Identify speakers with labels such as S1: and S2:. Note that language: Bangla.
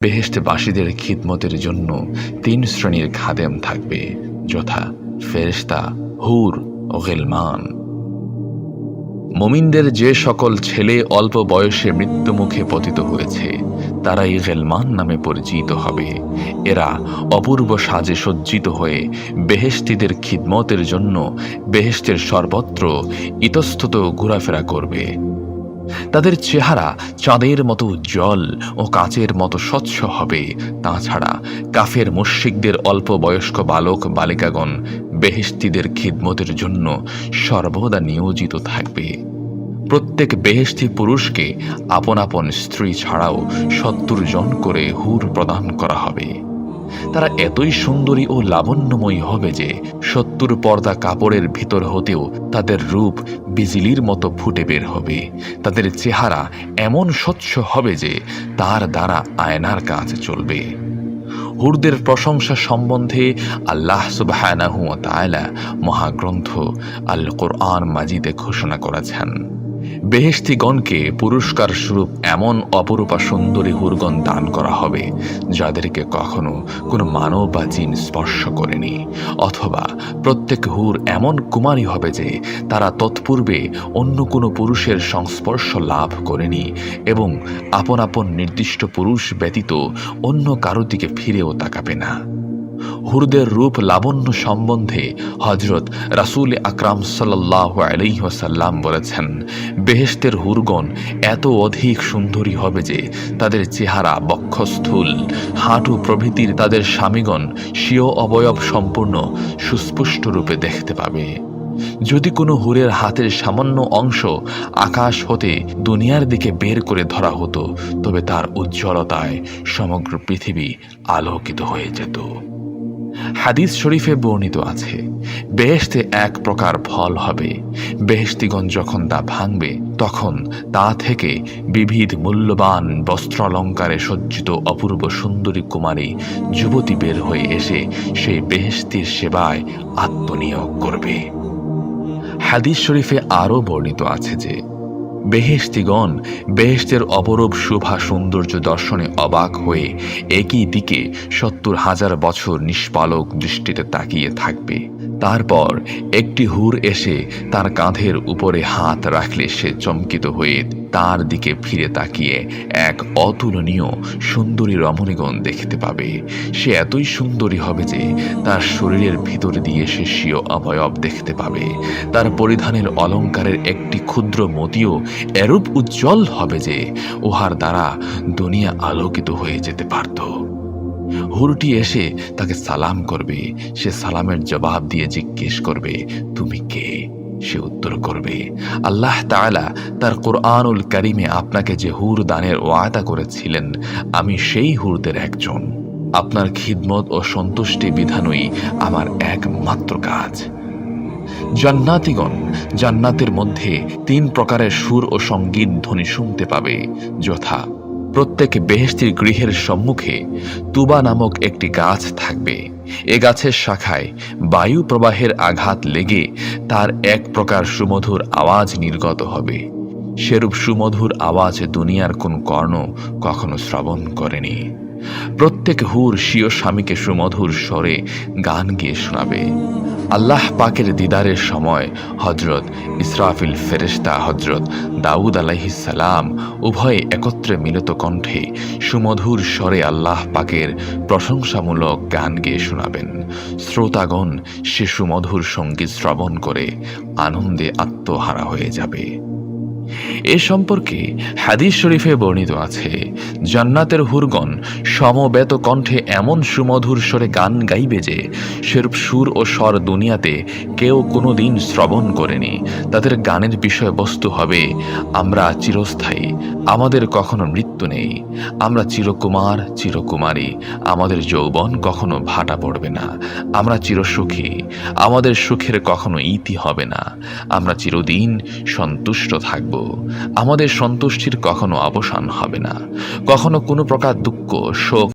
S1: বেহেশতবাসীদের খিদমতের জন্য ৩ শ্রেণীর খাদেম থাকবে, যথা ফেরেশতা, হুর ও গিলমান। মুমিনদের যে সকল ছেলে অল্প বয়সে মৃত্যুমুখে পতিত হয়েছে তারাই গিলমান নামে পরিচিত হবে। এরা অপূর্ব সাজে সজ্জিত হয়ে বেহেশতীদের খিদমতের জন্য বেহেশতের সর্বত্র ইতস্তত ঘোরাফেরা করবে। তাদের চেহারা চাঁদের মতো উজ্জ্বল ও কাচের মতো স্বচ্ছ হবে। তাছাড়া কাফের মুশরিকদের অল্প বয়স্ক বালক বালিকাগণ বেহেশতীদের খিদমতের জন্য সর্বদা নিয়োজিত থাকবে। প্রত্যেক বেহেশতি পুরুষকে আপন আপন স্ত্রী ছাড়াও ৭০ জন করে হুর প্রদান করা হবে। তারা এতই সুন্দরী ও লাবণ্যময়ী হবে যে ৭০ পর্দা কাপড়ের ভিতর হতেও তাদের রূপ বিজলির মতো ফুটে বের হবে। তাদের চেহারা এমন স্বচ্ছ হবে যে তার দ্বারা আয়নার কাজ চলবে। হুরদের প্রশংসা সম্বন্ধে আল্লাহ সুবহানাহু ওয়া তাআলা মহাগ্রন্থ আল কোরআন মাজিদে ঘোষণা করেছেন, বেহেশতীগণকে পুরস্কার স্বরূপ এমন অপরূপা সুন্দরী হুরগণ দান করা হবে যাদেরকে কখনো কোনো মানব বা জিন স্পর্শ করেনি, অথবা প্রত্যেক হুর এমন কুমারী হবে যে তারা তৎপূর্বে অন্য কোনো পুরুষের সংস্পর্শ লাভ করেনি এবং আপন আপন নির্দিষ্ট পুরুষ ব্যতীত অন্য কারো দিকে ফিরেও তাকাবে না। হুরদের রূপ লাবণ্য সম্বন্ধে হযরত রাসূল আকরাম সাল্লাল্লাহু আলাইহি ওয়াসাল্লাম বলেছেন, বেহেশতের হুরগণ এত অধিক সুন্দরী হবে যে তাদের চেহারা, বক্ষস্থল, হাঁটু প্রভৃতির তাদের স্বামীগণ স্বীয় অবয়ব সম্পূর্ণ সুস্পষ্ট রূপে দেখতে পাবে। যদি কোনো হুরের হাতের সামান্য অংশ আকাশ হতে দুনিয়ার দিকে বের করে ধরা হতো তবে তার উজ্জ্বলতায় সমগ্র পৃথিবী আলোকিত হয়ে যেত। হাদিস শরীফে বর্ণিত আছে, বেহেশতে এক প্রকার ফল হবে, বেহেশতীগণ যখন তা ভাঙবে তখন তা থেকে বিবিধ মূল্যবান বস্ত্রালঙ্কারে সজ্জিত অপূর্ব সুন্দরী কুমারী যুবতী বের হয়ে এসে সেই বেহেশতীর সেবায় আত্মনিয়োগ করবে। হাদিস শরীফে আরও বর্ণিত আছে যে বেহেশতীগণ বেহেশতের অপরূপ শোভা সৌন্দর্য দর্শনে অবাক হয়ে একই দিকে ৭০,০০০ বছর নিষ্পালক দৃষ্টিতে তাকিয়ে থাকবে। তারপর একটি হুর এসে তার কাঁধের উপরে হাত রাখলে সে চমকিত হয়ে তার দিকে ফিরে তাকিয়ে এক অতুলনীয় সুন্দরী রমণীগণ দেখতে পাবে। সে এতই সুন্দরী হবে যে তার শরীরের ভিতর দিয়ে সে স্বীয় অবয়ব দেখতে পাবে। তার পরিধানের অলঙ্কারের একটি ক্ষুদ্র মতিও এরূপ উজ্জ্বল হবে যে উহার দ্বারা দুনিয়া আলোকিত হয়ে যেতে পারত। হুরটি এসে তাকে সালাম করবে। সে সালামের জবাব দিয়ে জিজ্ঞেস করবে, তুমি কে? সে উত্তর করবে, আল্লাহ তাআলা তার কোরআনুল কারীমে আপনাকে যে হুর দানের ওয়াদা করেছিলেন আমি সেই হুরদের একজন। আপনার খিদমত ও সন্তুষ্টি বিধানই আমার একমাত্র কাজ। জান্নাতীগণ জান্নাতের মধ্যে ৩ প্রকারের সুর ও সঙ্গীত ধ্বনি শুনতে পাবে, যথা প্রত্যেক বেহেশতীর গৃহের সম্মুখে তুবা নামক একটি গাছ থাকবে। এ গাছের শাখায় বায়ু প্রবাহের আঘাত লেগে তার এক প্রকার সুমধুর আওয়াজ নির্গত হবে। সেরূপ সুমধুর আওয়াজ দুনিয়ার কোন কর্ণ কখনো শ্রবণ করেনি। প্রত্যেক হুর স্বীয় স্বামীকে সুমধুর স্বরে গান গিয়ে শোনাবে। আল্লাহ পাকের দিদারের সময় হযরত ইসরাফিল ফেরেশতা হযরত দাউদ আলাইহিস সালাম উভয়ে একত্রে মিলিত কণ্ঠে সুমধুর স্বরে আল্লাহ পাকের প্রশংসামূলক গান গেয়ে শোনাবেন। শ্রোতাগণ সে সুমধুর সঙ্গীত শ্রবণ করে আনন্দে আত্মহারা হয়ে যাবে। এ সম্পর্কে হাদিস শরীফে বর্ণিত আছে, জান্নাতের হুরগণ সমবেত কণ্ঠে এমন সুমধুর স্বরে গান গাইবে যে সেরূপ সুর ও স্বর দুনিয়াতে কেউ কোনোদিন শ্রবণ করেনি। তাদের গানের বিষয়বস্তু হবে, আমরা চিরস্থায়ী, আমাদের কখনো মৃত্যু নেই, আমরা চিরকুমার চিরকুমারী, আমাদের যৌবন কখনো ভাটা পড়বে না, আমরা চিরসুখী, আমাদের সুখের কখনো ইতি হবে না, আমরা চিরদিন সন্তুষ্ট থাকব, আমাদের সন্তুষ্টির কখনো অবসান হবে না, কখনো কোনো প্রকার দুঃখ শোক